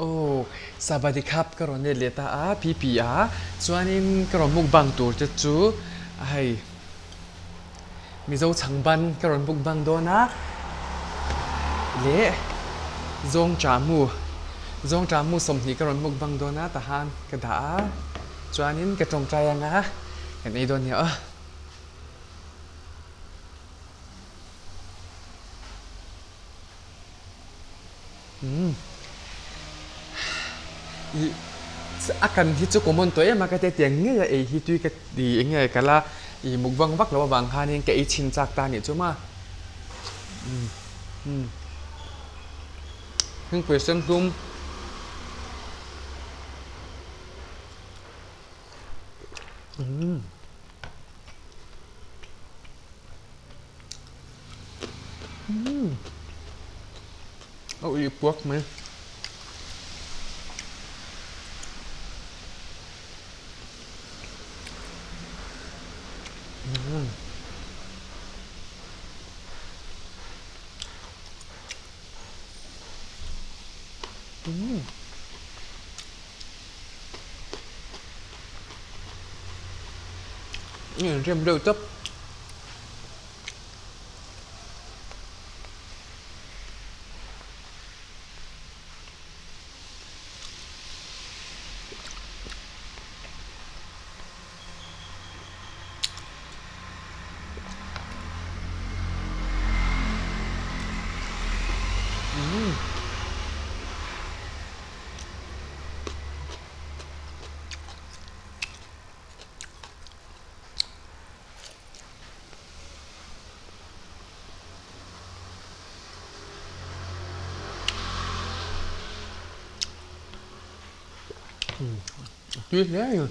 โอ้สวัสดีครับกรอนเนเลตาอาพีพีอาส่วนนี้กรอนมุกบังตัวจะจูไอมีเจ้าชังบันกรอนมุกบังโดนะเละจงจามูสมนีกรอนมุกบังโดนะทหารกระดาส่วนนี้กระจงใจยังนะเห็นไอ้โดนเนี่ยakan hicu komon to ema ka te tiang nge ya e hitu ka di nge kala I mukbang vak lawa bang hanin ka I chin chak ta ni chuma hưng question tum au I puak meนี่เรียมเร็วจับtuyệt đấy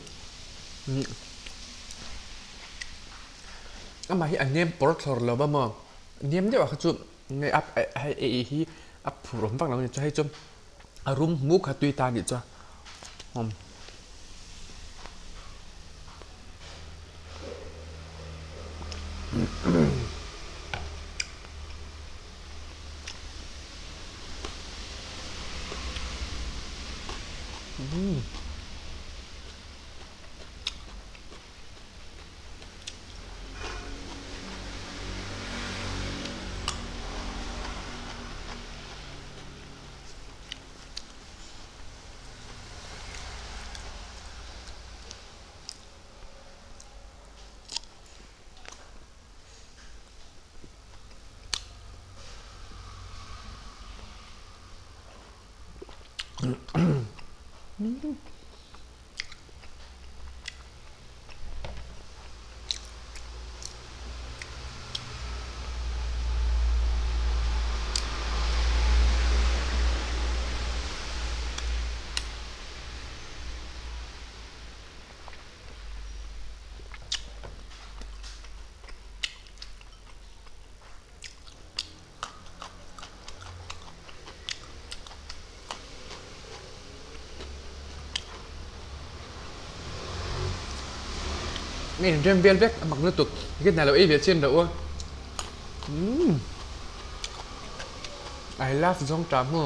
ama hi annem porthor lo ba mo nem de wa chu ngai ap ai e hi ap phurom bak lo ni cha hai chum arum muk ha tui ta ni cha homนี่เรียมเบียนเบกมักนึกตุกคิดไหนเราเอเวียเช่นเด้อI love จงจามู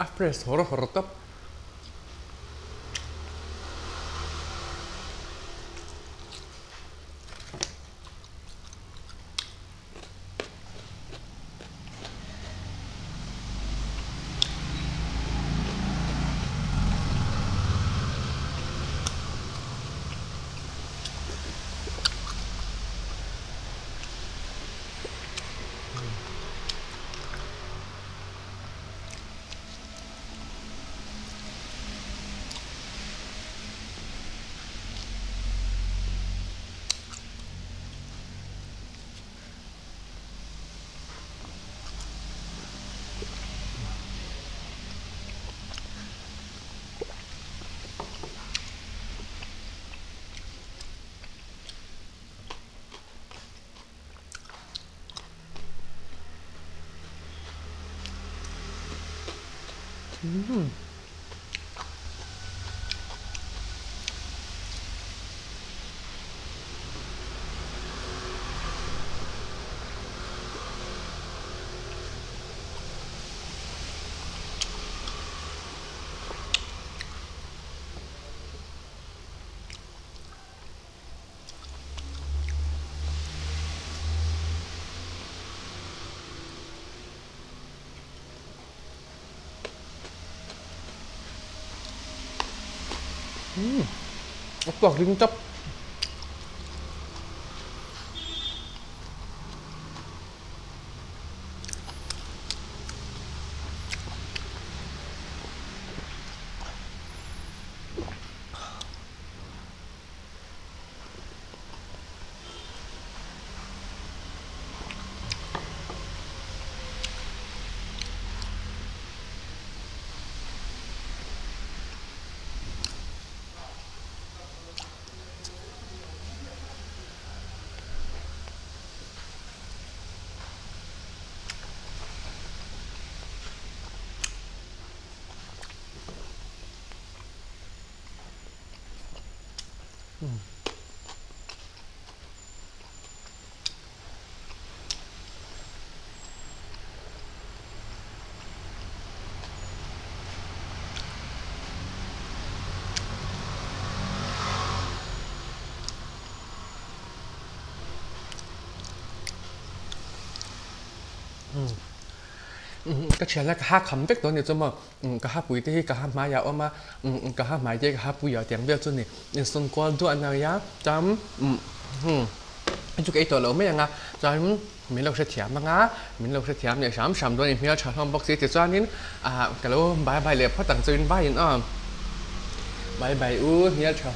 อัฟเรสฮอร์ฮอร์ตับ บอกลิ้นจับก็เชียร์แล้วก็ห้าคำเป็กตัวเนี่ยจะมาก็ห้าปุ๋ยที่ก็ห้ามายาวมาก็ห้ามายเยก็ห้าปุ๋ยเอาเตียงเบี้ยจนนี่ในส่วนกวนตัวอันนั้นยาจำจุกไอตัวเราไม่ยังอ่ะจำมีเราเสียเทียมมั้งอ่ะมีเราเสียเทียมเนี่ยสามตัวนี่มีเราชอบทำบ็อกซี่ติดจานนี้ก็แล้วบายเลยเพราะต่างจุนบายอินบายอู้มีเราชอบ